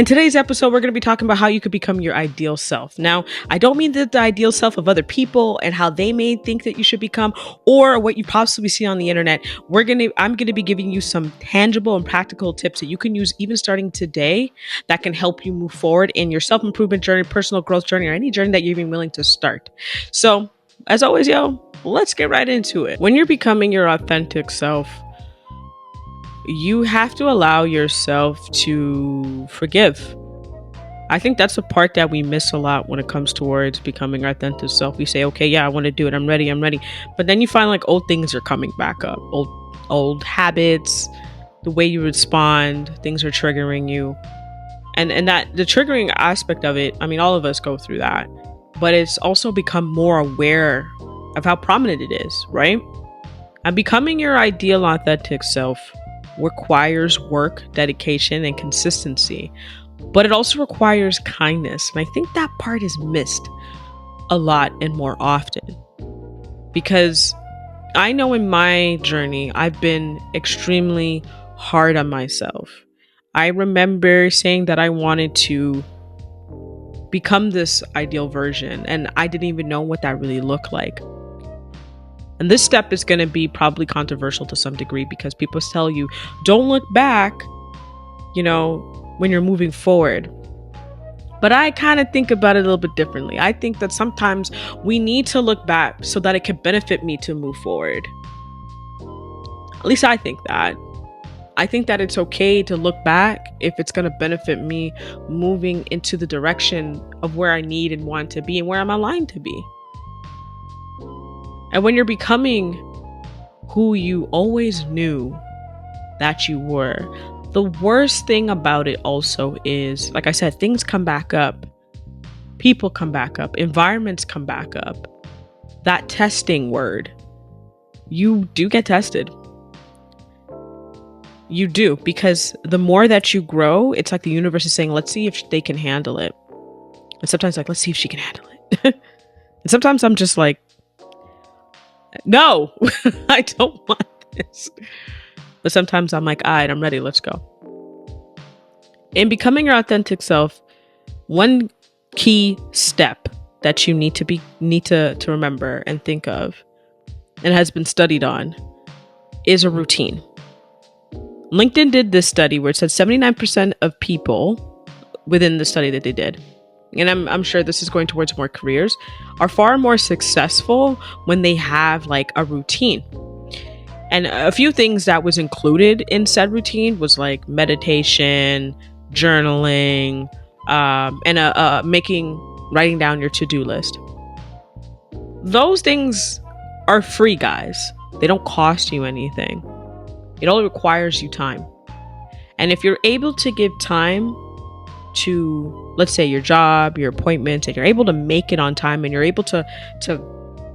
In today's episode, we're going to be talking about how you could become your ideal self. Now, I don't mean the ideal self of other people and how they may think that you should become or what you possibly see on the internet. I'm going to be giving you some tangible and practical tips that you can use even starting today that can help you move forward in your self-improvement journey, personal growth journey, or any journey that you're even willing to start. So, as always, let's get right into it. When you're becoming your authentic self, you have to allow yourself to forgive. I think that's a part that we miss a lot when it comes towards becoming our authentic self. We say, okay, yeah, I want to do it. I'm ready. But then you find like old things are coming back up. Old habits, the way you respond, things are triggering you. And that the triggering aspect of it, I mean, all of us go through that. But it's also become more aware of how prominent it is, right? And becoming your ideal authentic self requires work, dedication, and consistency, but it also requires kindness. And I think that part is missed a lot and more often, because I know in my journey, I've been extremely hard on myself. I remember saying that I wanted to become this ideal version, and I didn't even know what that really looked like. And this step is going to be probably controversial to some degree because people tell you, don't look back, when you're moving forward. But I kind of think about it a little bit differently. I think that sometimes we need to look back so that it can benefit me to move forward. At least I think that. I think that it's okay to look back if it's going to benefit me moving into the direction of where I need and want to be and where I'm aligned to be. And when you're becoming who you always knew that you were, the worst thing about it also is, like I said, things come back up. People come back up. Environments come back up. That testing word. You do get tested. You do, because the more that you grow, it's like the universe is saying, let's see if they can handle it. And sometimes like, let's see if she can handle it. And sometimes I'm just like, no, I don't want this. But sometimes I'm like, all right, I'm ready. Let's go. In becoming your authentic self, one key step that you need to remember and think of, and has been studied on, is a routine. LinkedIn did this study where it said 79% of people within the study that they did, and I'm sure this is going towards more careers, are far more successful when they have like a routine. And a few things that was included in said routine was like meditation, journaling, and writing down your to-do list. Those things are free, guys. They don't cost you anything. It only requires you time. And if you're able to give time to, let's say, your job, your appointments, and you're able to make it on time, and you're able to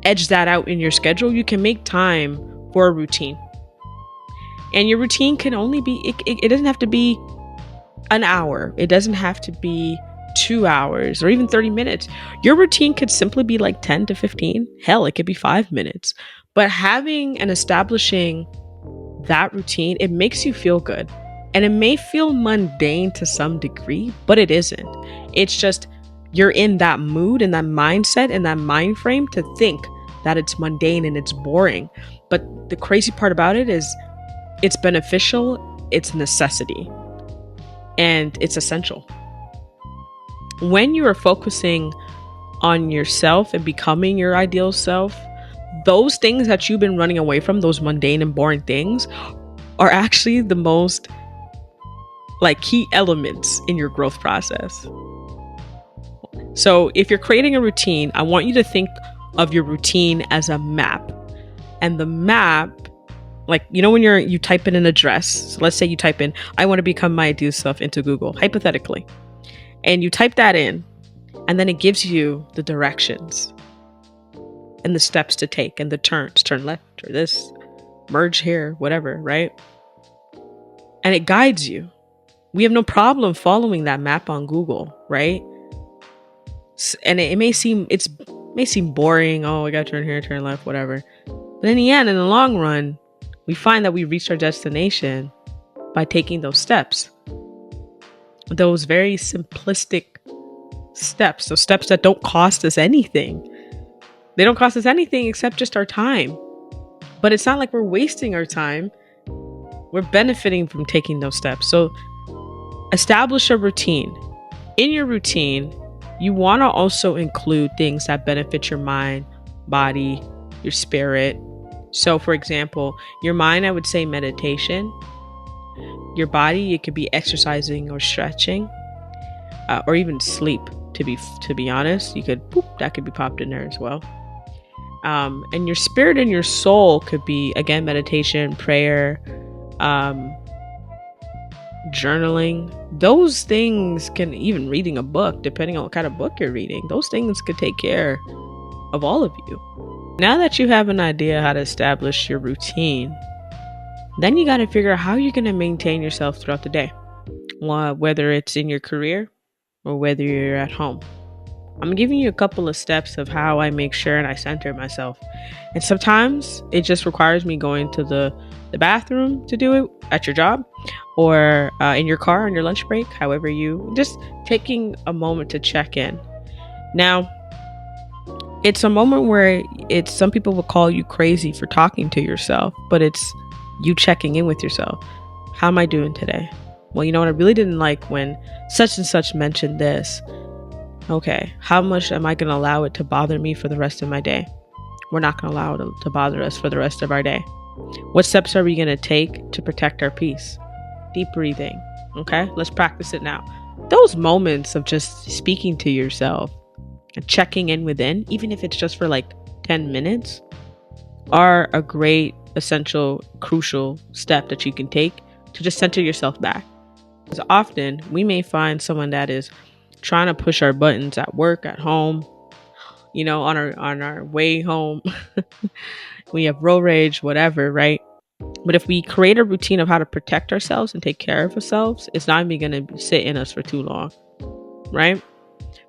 edge that out in your schedule, you can make time for a routine. And your routine can only be, it doesn't have to be an hour. It doesn't have to be 2 hours or even 30 minutes. Your routine could simply be like 10 to 15. Hell, it could be 5 minutes. But having and establishing that routine, it makes you feel good. And it may feel mundane to some degree, but it isn't. It's just you're in that mood and that mindset and that mind frame to think that it's mundane and it's boring. But the crazy part about it is it's beneficial, it's a necessity, and it's essential. When you are focusing on yourself and becoming your ideal self, those things that you've been running away from, those mundane and boring things, are actually the most key elements in your growth process. So if you're creating a routine, I want you to think of your routine as a map. And the map, when you type in an address, so let's say you type in, I want to become my ideal self into Google, hypothetically. And you type that in, and then it gives you the directions and the steps to take and the turns, turn left or this, merge here, whatever, right? And it guides you. We have no problem following that map on Google, right? And it may seem boring. Oh, I got to turn here, turn left, whatever. But in the end, in the long run, we find that we reach our destination by taking those steps. those very simplistic steps, those steps that don't cost us anything. They don't cost us anything except just our time. But it's not like we're wasting our time. We're benefiting from taking those steps. So establish a routine. In your routine, you want to also include things that benefit your mind, body, your spirit. So, for example, your mind, I would say meditation. Your body, it could be exercising or stretching, or even sleep. To be honest, that could be popped in there as well. And your spirit and your soul could be, again, meditation, prayer, journaling. Those things can, even reading a book, depending on what kind of book you're reading, those things could take care of all of you. Now that you have an idea how to establish your routine, then you got to figure out how you're going to maintain yourself throughout the day, whether it's in your career or whether you're at home. I'm giving you a couple of steps of how I make sure and I center myself. And sometimes it just requires me going to the bathroom to do it at your job, or in your car on your lunch break, however you just taking a moment to check in. Now, it's a moment where some people will call you crazy for talking to yourself, but it's you checking in with yourself. How am I doing today? Well, you know what? I really didn't like when such and such mentioned this. Okay, how much am I going to allow it to bother me for the rest of my day? We're not going to allow it to bother us for the rest of our day. What steps are we going to take to protect our peace? Deep breathing. Okay, let's practice it now. Those moments of just speaking to yourself and checking in within, even if it's just for like 10 minutes, are a great, essential, crucial step that you can take to just center yourself back. Because often we may find someone that is trying to push our buttons at work, at home, on our way home. We have road rage, whatever, right? But if we create a routine of how to protect ourselves and take care of ourselves, it's not even going to sit in us for too long, right?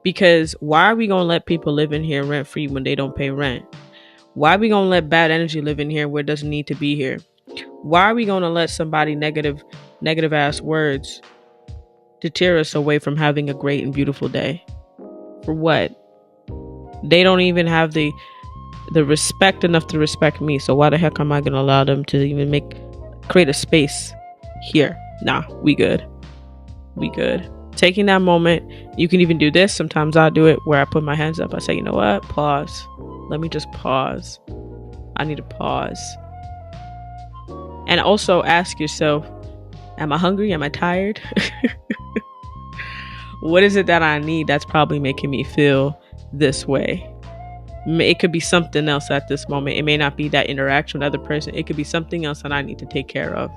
Because why are we going to let people live in here rent free when they don't pay rent? Why are we going to let bad energy live in here where it doesn't need to be here? Why are we going to let somebody negative ass words deter us away from having a great and beautiful day? For what? They don't even have the respect enough to respect me. So why the heck am I going to allow them to even create a space here? Nah, we good. Taking that moment, you can even do this. Sometimes I do it where I put my hands up. I say, you know what? Pause. Let me just pause. I need to pause. And also ask yourself, am I hungry? Am I tired? What is it that I need that's probably making me feel this way? It could be something else at this moment. It may not be that interaction with another person. It could be something else that I need to take care of.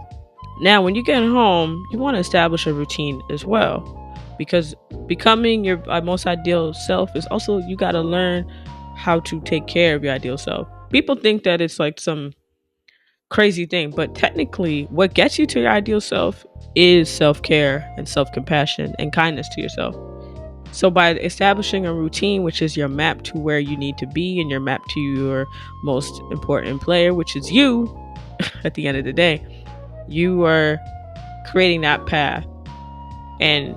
Now, when you get home, you want to establish a routine as well, because becoming your most ideal self is also, you got to learn how to take care of your ideal self. People think that it's like some crazy thing, but technically what gets you to your ideal self is self-care and self-compassion and kindness to yourself. So by establishing a routine, which is your map to where you need to be and your map to your most important player, which is you, at the end of the day, you are creating that path. And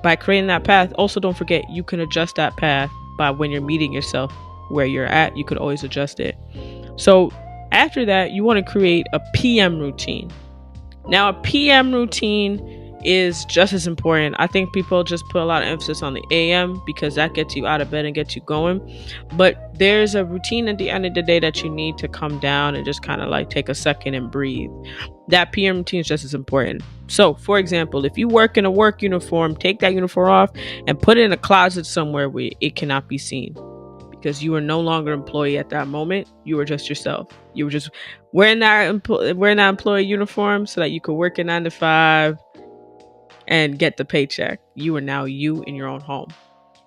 by creating that path, also don't forget, you can adjust that path by when you're meeting yourself where you're at. You could always adjust it. So after that, you want to create a PM routine. Now, a PM routine is just as important. I think people just put a lot of emphasis on the AM because that gets you out of bed and gets you going. But there's a routine at the end of the day that you need to come down and just kind of like take a second and breathe. That PM routine is just as important. So, for example, if you work in a work uniform, take that uniform off and put it in a closet somewhere where it cannot be seen. Because you are no longer an employee at that moment. You were just yourself. You were just wearing that employee uniform so that you could work a 9 to 5 and get the paycheck. You are now you in your own home.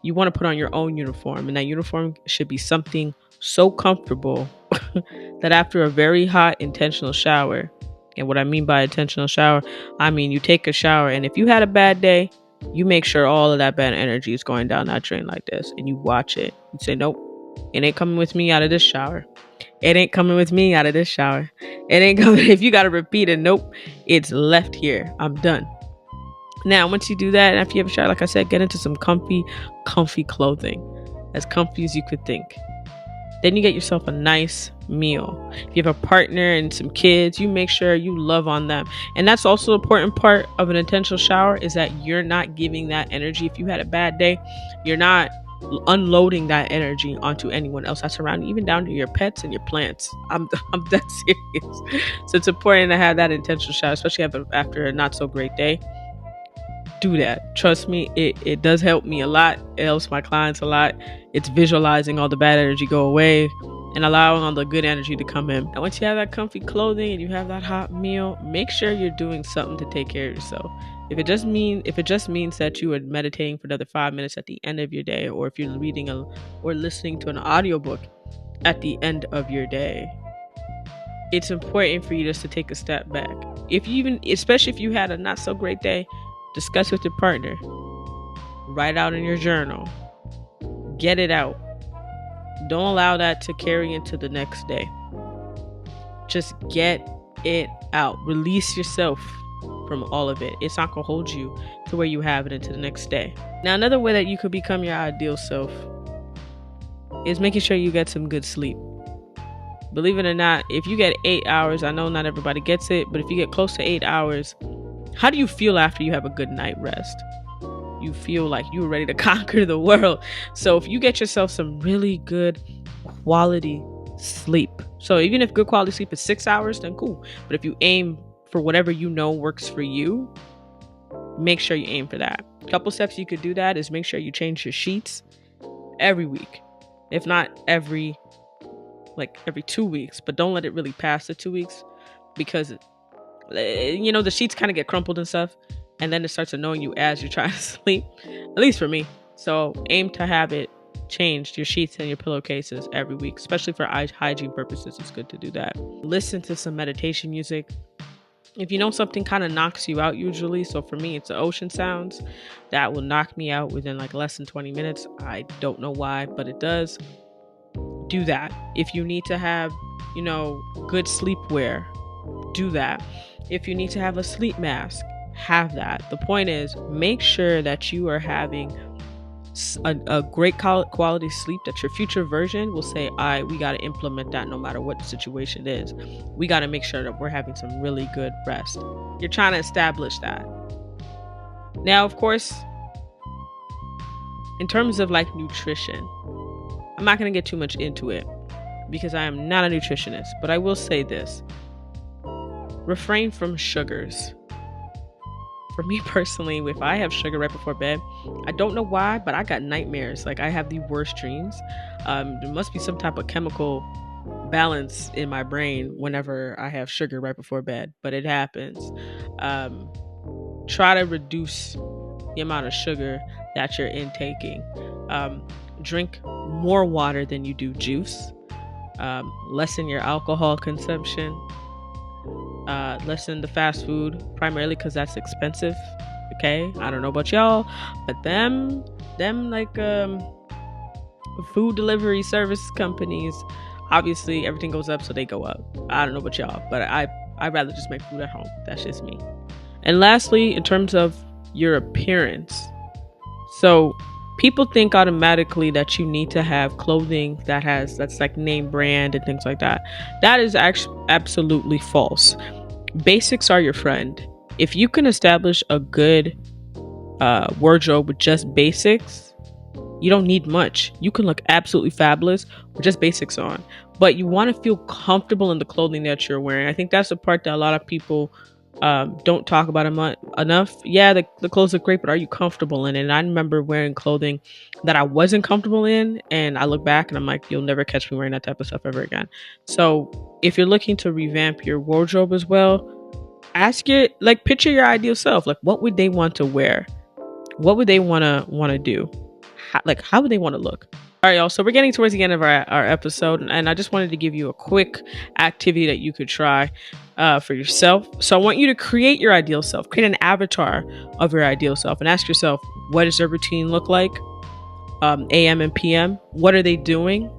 You want to put on your own uniform, and that uniform should be something so comfortable that after a very hot intentional shower, and what I mean by intentional shower, I mean you take a shower, and if you had a bad day, you make sure all of that bad energy is going down that drain like this, and you watch it. You say, nope, it ain't coming with me out of this shower. It ain't coming with me out of this shower. It ain't coming. If you got to repeat it, nope, it's left here. I'm done. Now, once you do that, and after you have a shower, like I said, get into some comfy clothing, as comfy as you could think. Then you get yourself a nice meal. If you have a partner and some kids, you make sure you love on them. And that's also an important part of an intentional shower, is that you're not giving that energy. If you had a bad day, you're not unloading that energy onto anyone else that's around you, even down to your pets and your plants. I'm that serious. So it's important to have that intentional shower, especially after a not so great day. Do that. Trust me, it does help me a lot. It helps my clients a lot. It's visualizing all the bad energy go away and allowing all the good energy to come in. And once you have that comfy clothing and you have that hot meal, make sure you're doing something to take care of yourself. If it just means that you are meditating for another 5 minutes at the end of your day, or if you're reading or listening to an audiobook at the end of your day, it's important for you just to take a step back. Especially if you had a not so great day, discuss with your partner. Write out in your journal. Get it out. Don't allow that to carry into the next day. Just get it out. Release yourself from all of it. It's not going to hold you to where you have it into the next day. Now, another way that you could become your ideal self is making sure you get some good sleep. Believe it or not, if you get 8 hours, I know not everybody gets it, but if you get close to 8 hours, how do you feel after you have a good night rest? You feel like you're ready to conquer the world. So if you get yourself some really good quality sleep, so even if good quality sleep is 6 hours, then cool. But if you aim for whatever you know works for you, make sure you aim for that. A couple steps you could do that is make sure you change your sheets every week. If not every 2 weeks, but don't let it really pass the 2 weeks, because the sheets kind of get crumpled and stuff, and then it starts annoying you as you're trying to sleep, at least for me. So aim to have it changed, your sheets and your pillowcases, every week, especially for hygiene purposes. It's good to do that. Listen to some meditation music. If you know something kind of knocks you out usually, so for me it's the ocean sounds, that will knock me out within like less than 20 minutes. I don't know why, but it does. Do that. If you need to have good sleepwear, do that. If you need to have a sleep mask, have that. The point is, make sure that you are having a great quality sleep, that your future version will say, we got to implement that no matter what the situation is. We got to make sure that we're having some really good rest. You're trying to establish that. Now, of course, in terms of like nutrition, I'm not going to get too much into it because I am not a nutritionist, but I will say this. Refrain from sugars. For me personally, if I have sugar right before bed, I don't know why, but I got nightmares. Like, I have the worst dreams. There must be some type of chemical balance in my brain whenever I have sugar right before bed, but it happens. Try to reduce the amount of sugar that you're intaking. Drink more water than you do juice. Lessen your alcohol consumption. Lessen the fast food, primarily because that's expensive. Okay, I don't know about y'all, but them like food delivery service companies, obviously everything goes up, so they go up. I don't know about y'all, but I'd rather just make food at home. That's just me. And lastly, in terms of your appearance, so people think automatically that you need to have clothing that's like name brand and things like that. That is actually absolutely false. Basics are your friend. If you can establish a good wardrobe with just basics, you don't need much. You can look absolutely fabulous with just basics on, but you want to feel comfortable in the clothing that you're wearing. I think that's the part that a lot of people don't talk about enough. Yeah, the clothes look great, but are you comfortable in it? And I remember wearing clothing that I wasn't comfortable in, and I look back and I'm like, you'll never catch me wearing that type of stuff ever again. So if you're looking to revamp your wardrobe as well, picture your ideal self. Like, what would they want to wear? What would they want to do? How would they want to look? All right, y'all. So we're getting towards the end of our episode, and I just wanted to give you a quick activity that you could try for yourself. So I want you to create your ideal self, create an avatar of your ideal self, and ask yourself, what does their routine look like? AM and PM. What are they doing?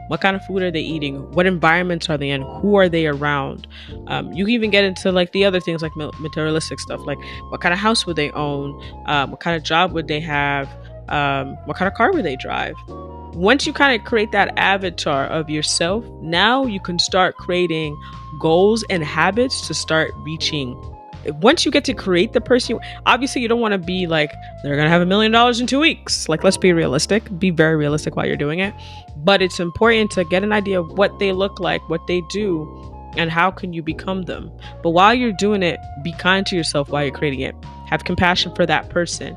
What kind of food are they eating? What environments are they in? Who are they around? You can even get into like the other things like materialistic stuff, like what kind of house would they own? What kind of job would they have? What kind of car would they drive? Once you kind of create that avatar of yourself, now you can start creating goals and habits to start reaching. Once you get to create the person, obviously you don't want to be like, they're going to have $1 million in 2 weeks. Like, let's be realistic, be very realistic while you're doing it. But it's important to get an idea of what they look like, what they do, and how can you become them. But while you're doing it, be kind to yourself while you're creating it. Have compassion for that person,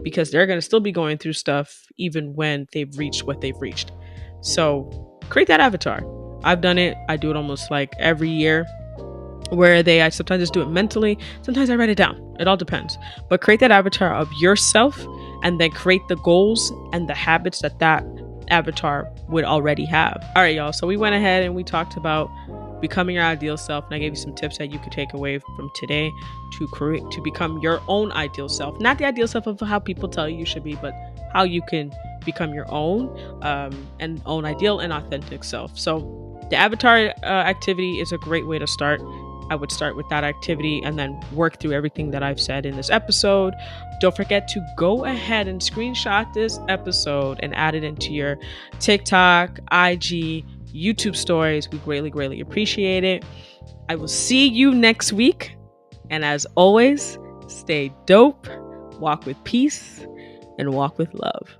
because they're going to still be going through stuff even when they've reached what they've reached. So create that avatar. I've done it. I do it almost like every year, where I sometimes just do it mentally, sometimes I write it down. It all depends. But create that avatar of yourself, and then create the goals and the habits that avatar would already have. All right, y'all. So we went ahead and we talked about becoming your ideal self, and I gave you some tips that you could take away from today to become your own ideal self. Not the ideal self of how people tell you should be, but how you can become your own and own ideal and authentic self. So the avatar activity is a great way to start. I would start with that activity and then work through everything that I've said in this episode. Don't forget to go ahead and screenshot this episode and add it into your TikTok, IG, YouTube stories. We greatly, greatly appreciate it. I will see you next week. And as always, stay dope, walk with peace, and walk with love.